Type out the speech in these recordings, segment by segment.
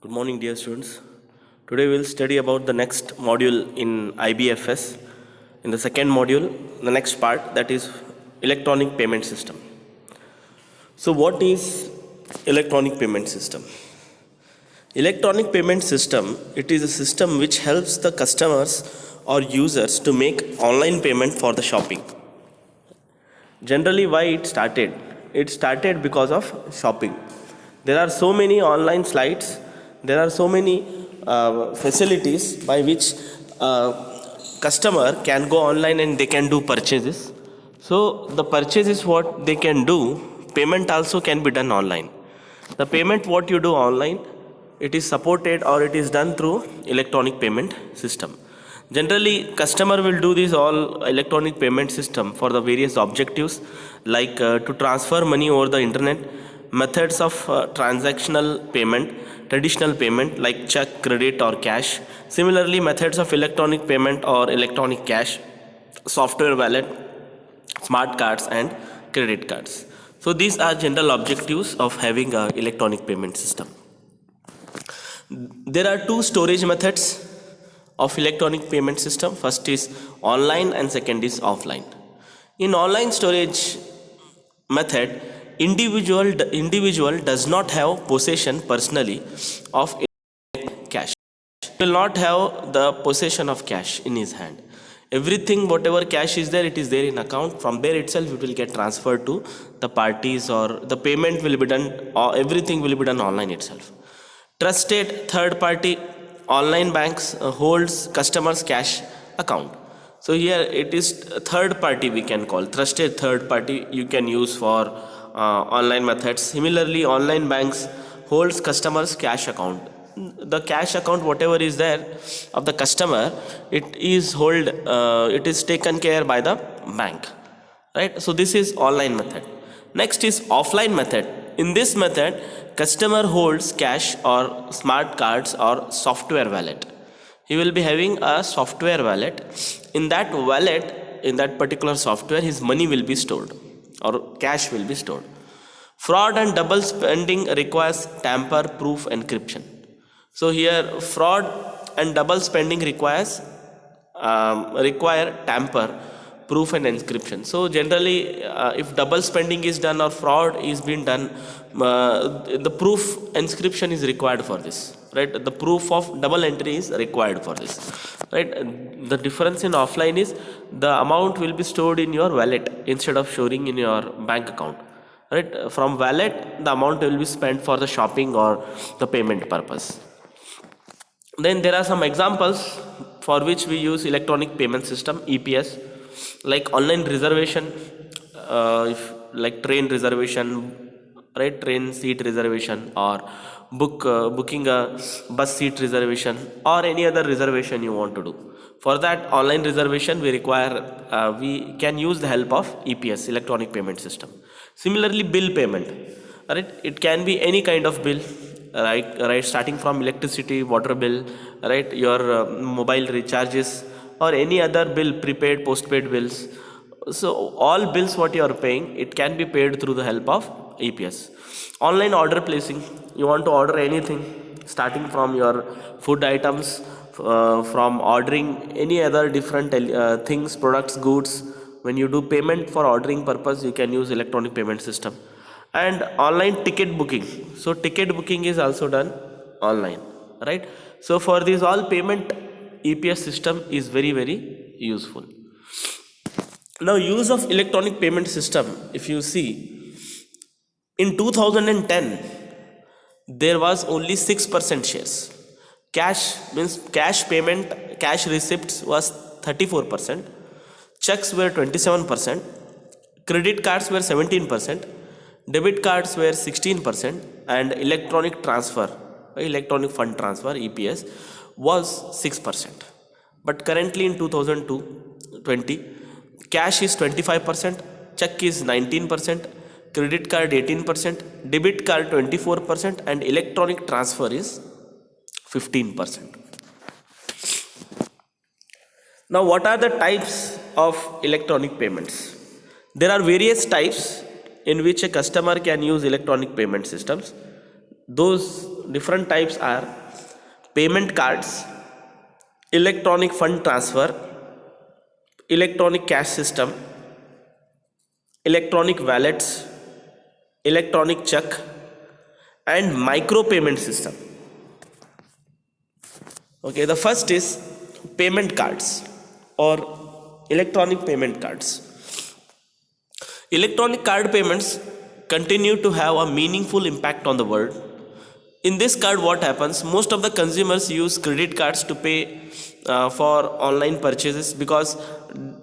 Good morning, dear students. Today we'll study about the next module in IBFS. In the second module, the next part, that is electronic payment system. So what is electronic payment system? Electronic payment system, it is a system which helps the customers or users to make online payment for the shopping. Generally, why it started? It started because of shopping. There are so many online sites, there are so many facilities by which customer can go online and they can do purchases. So the purchase is what they can do. Payment also can be done online. The payment what you do online, it is supported or it is done through electronic payment system. Generally, customer will do this all electronic payment system for the various objectives, like to transfer money over the internet, methods of transactional payment, traditional payment like check, credit or cash. Similarly, methods of electronic payment or electronic cash, software wallet, smart cards and credit cards. So these are general objectives of having a electronic payment system. There are two storage methods of electronic payment system. First is online and second is offline. In online storage method, individual does not have possession personally of cash. He will not have the possession of cash in his hand. Everything, whatever cash is there, it is there in account. From there itself it will get transferred to the parties, or the payment will be done, or everything will be done online itself. Trusted third party online banks holds customers cash account. So here it is third party, we can call trusted third party, you can use for online methods. Similarly, online banks holds customers cash account. The cash account whatever is there of the customer, it is taken care by the bank, right? So this is online method. Next is offline method. In this method, customer holds cash or smart cards or software wallet. He will be having a software wallet. In that wallet, in that particular software, his money will be stored or cash will be stored. Fraud and double spending requires tamper proof encryption. So here fraud and double spending require tamper proof and encryption. So generally, if double spending is done or fraud is being done, the proof encryption is required for this, right? The proof of double entry is required for this, right? The difference in offline is the amount will be stored in your wallet instead of storing in your bank account, right? From wallet, the amount will be spent for the shopping or the payment purpose. Then there are some examples for which we use electronic payment system, EPS, like online reservation, like train reservation, right? Train seat reservation, or booking a bus seat reservation, or any other reservation you want to do. For that online reservation, we can use the help of EPS, electronic payment system. Similarly, bill payment, right? It can be any kind of bill, right, starting from electricity, water bill, right, your mobile recharges, or any other bill, prepaid, postpaid bills. So all bills what you are paying, it can be paid through the help of EPS. Online order placing, you want to order anything, starting from your food items, from ordering any other different things, products, goods. When you do payment for ordering purpose, you can use electronic payment system. And online ticket booking, so ticket booking is also done online, right? So for this all payment, EPS system is very useful. Now, use of electronic payment system, if you see, in 2010 there was only 6% shares. Cash means cash payment, cash receipts was 34%, checks were 27%, credit cards were 17%, debit cards were 16%, and electronic transfer, electronic fund transfer, EPS, was 6%. But currently in 2020, cash is 25%, check is 19%, credit card 18%, debit card 24%, and electronic transfer is 15%. Now, what are the types of electronic payments? There are various types in which a customer can use electronic payment systems. Those different types are payment cards, electronic fund transfer, electronic cash system, electronic wallets, electronic check, and micro payment system. Okay, the first is payment cards or electronic payment cards. Electronic card payments continue to have a meaningful impact on the world. In this card, what happens? Most of the consumers use credit cards to pay for online purchases, because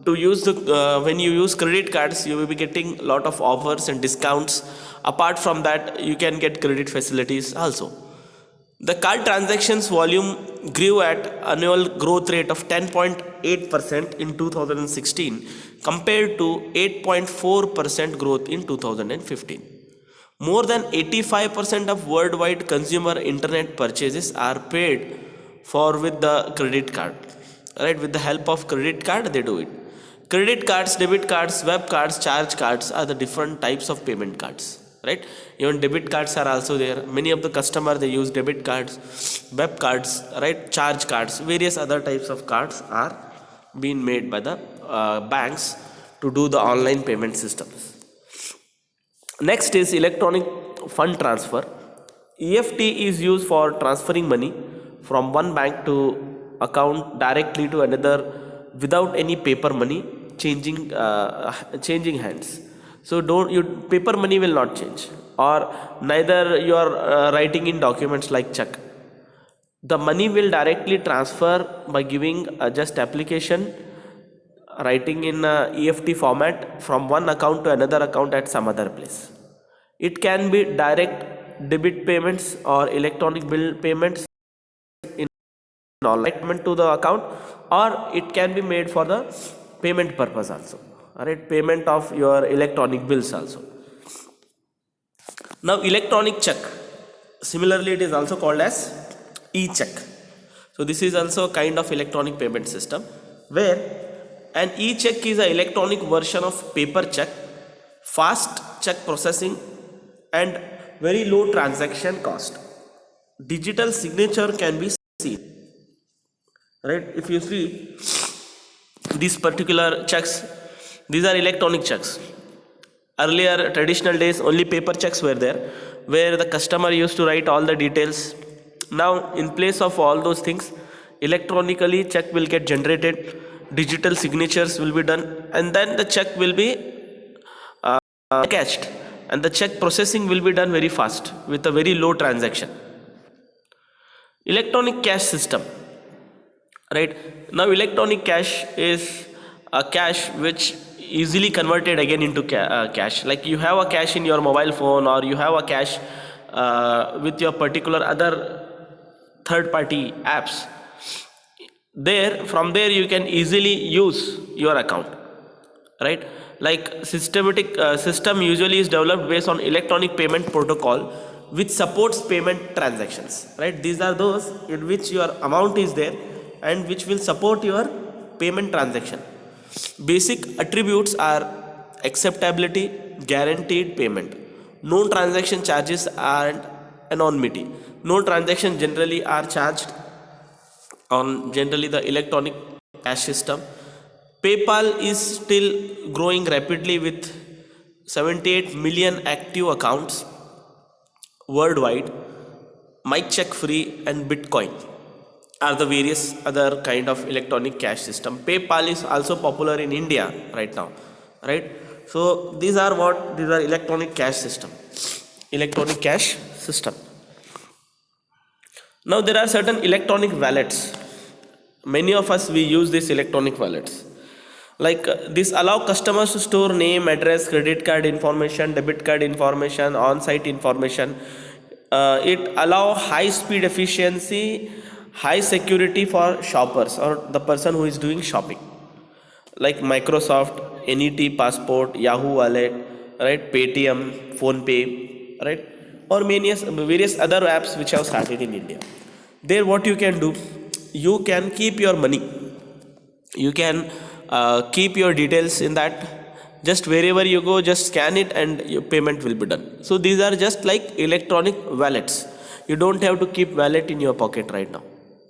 to use the when you use credit cards, you will be getting a lot of offers and discounts. Apart from that, you can get credit facilities also. The card transactions volume grew at annual growth rate of 10.8% in 2016 compared to 8.4% growth in 2015. More than 85% of worldwide consumer internet purchases are paid for with the credit card. Right, with the help of credit card they do it. Credit cards, debit cards, web cards, charge cards are the different types of payment cards. Right, even debit cards are also there. Many of the customer they use debit cards, web cards, right, charge cards, various other types of cards are being made by the banks to do the online payment systems. Next is electronic fund transfer. EFT is used for transferring money from one bank to account directly to another without any paper money changing hands. So don't you paper money will not change, or neither you are writing in documents like check. The money will directly transfer by giving just application, writing in EFT format from one account to another account at some other place. It can be direct debit payments or electronic bill payments in online payment to the account, or it can be made for the payment purpose also. Alright, payment of your electronic bills also. Now electronic check, similarly it is also called as e-check. So this is also a kind of electronic payment system where an e-check is an electronic version of paper check, fast check processing and very low transaction cost. Digital signature can be seen. Right, if you see these particular checks, these are electronic checks. Earlier traditional days only paper checks were there, where the customer used to write all the details. Now in place of all those things, electronically check will get generated, digital signatures will be done, and then the check will be cashed, and the check processing will be done very fast with a very low transaction. Electronic cash system. Right, now electronic cash is a cash which easily converted again into cash. Like you have a cash in your mobile phone, or you have a cash with your particular other third party apps. From there you can easily use your account. Right, like systematic system usually is developed based on electronic payment protocol which supports payment transactions. Right, these are those in which your amount is there and which will support your payment transaction. Basic attributes are acceptability, guaranteed payment, no transaction charges, and anonymity. No transaction generally are charged on generally the electronic cash system. PayPal is still growing rapidly with 78 million active accounts worldwide. MyCheck Free and Bitcoin are the various other kind of electronic cash system. PayPal is also popular in India right now. Right, so these are electronic cash system. Now there are certain electronic wallets. Many of us we use these electronic wallets. Like this allow customers to store name, address, credit card information, debit card information, on-site information. It allow high speed efficiency, high security for shoppers or the person who is doing shopping, like Microsoft, NET Passport, Yahoo Wallet, right, Paytm, PhonePe, right, or various other apps which have started in India. There what you can do, you can keep your money, you can keep your details in that. Just wherever you go, just scan it and your payment will be done. So these are just like electronic wallets. You don't have to keep wallet in your pocket right now,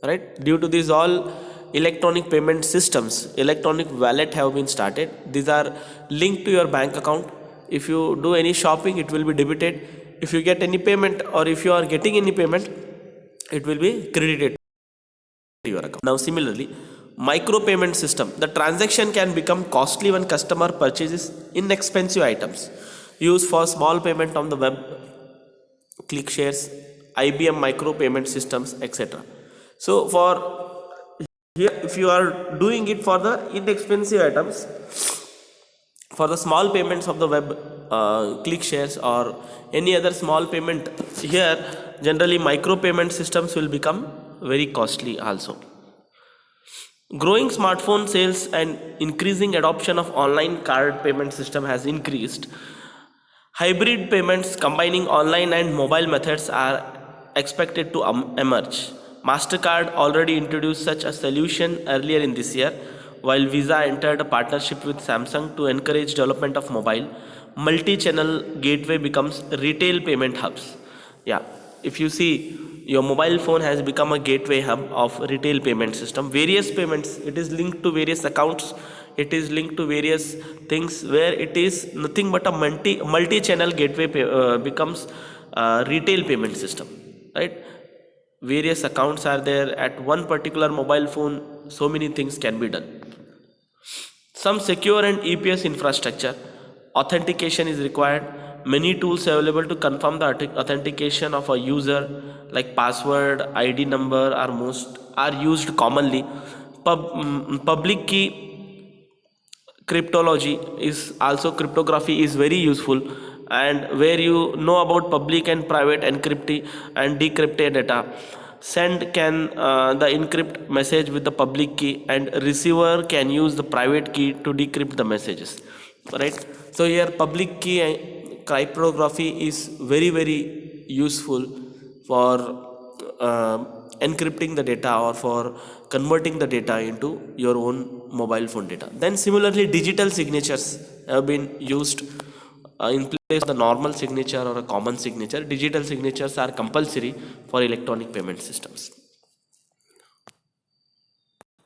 right? Due to these all electronic payment systems, electronic wallet have been started. These are linked to your bank account. If you do any shopping, it will be debited. If you get any payment, or if you are getting any payment, it will be credited to your account. Now similarly, micro payment system, the transaction can become costly when customer purchases inexpensive items used for small payment on the web, click shares, IBM micro payment systems, etc. So for here, if you are doing it for the inexpensive items, for the small payments of the web, click shares or any other small payment, here generally micro payment systems will become very costly also. Growing smartphone sales and increasing adoption of online card payment system has increased. Hybrid payments combining online and mobile methods are expected to emerge. MasterCard already introduced such a solution earlier in this year, while Visa entered a partnership with Samsung to encourage development of mobile. Multi-channel gateway becomes retail payment hubs. Yeah, if you see, your mobile phone has become a gateway hub of retail payment system. Various payments, it is linked to various accounts, it is linked to various things where it is nothing but a multi-channel gateway becomes retail payment system, right? Various accounts are there at one particular mobile phone, so many things can be done. Some secure and EPS infrastructure, authentication is required. Many tools available to confirm the authentication of a user, like password, ID number, are used commonly. Public key cryptology is also, cryptography is very useful, and where you know about public and private encrypted and decrypted data. Send can the encrypt message with the public key, and receiver can use the private key to decrypt the messages, right? So here public key cryptography is very useful for encrypting the data or for converting the data into your own mobile phone data. Then similarly, digital signatures have been used in place of the normal signature or a common signature. Digital signatures are compulsory for electronic payment systems.